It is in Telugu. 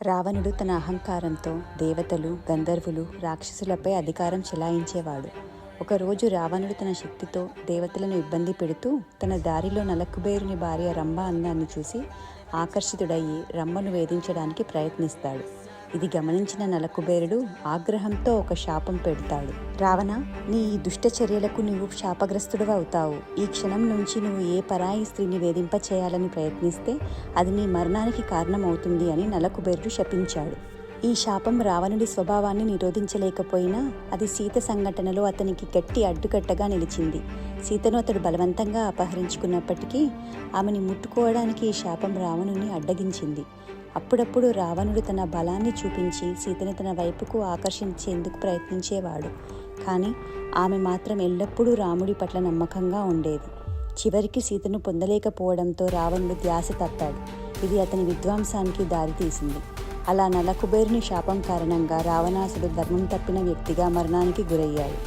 రావణుడు తన అహంకారంతో దేవతలు, గంధర్వులు, రాక్షసులపై అధికారం చెలాయించేవాడు. ఒకరోజు రావణుడు తన శక్తితో దేవతలను ఇబ్బంది పెడుతూ తన దారిలో నలకుబేరుని భార్య రంభ అందాన్ని చూసి ఆకర్షితుడయ్యి రంభను వేధించడానికి ప్రయత్నిస్తాడు. ఇది గమనించిన నలకుబేరుడు ఆగ్రహంతో ఒక శాపం పెడతాడు. రావణ, నీ ఈ దుష్ట చర్యలకు నువ్వు శాపగ్రస్తుడివి అవుతావు. ఈ క్షణం నుంచి నువ్వు ఏ పరాయి స్త్రీని వేధింప చేయాలని ప్రయత్నిస్తే అది నీ మరణానికి కారణమవుతుంది అని నలకుబేరుడు శపించాడు. ఈ శాపం రావణుడి స్వభావాన్ని నిరోధించలేకపోయినా అది సీత సంఘటనలో అతనికి గట్టి అడ్డుకట్టగా నిలిచింది. సీతను అతడు బలవంతంగా అపహరించుకున్నప్పటికీ ఆమెని ముట్టుకోవడానికి ఈ శాపం రావణుని అడ్డగించింది. అప్పుడప్పుడు రావణుడు తన బలాన్ని చూపించి సీతని తన వైపుకు ఆకర్షించేందుకు ప్రయత్నించేవాడు. కానీ ఆమె మాత్రం ఎల్లప్పుడూ రాముడి పట్ల నమ్మకంగా ఉండేది. చివరికి సీతను పొందలేకపోవడంతో రావణుడు ధ్యాస తప్పాడు. ఇది అతని విధ్వంసానికి దారితీసింది. అలా నలకుబేరుని శాపం కారణంగా రావణాసుడు ధర్మం తప్పిన వ్యక్తిగా మరణానికి గురయ్యాడు.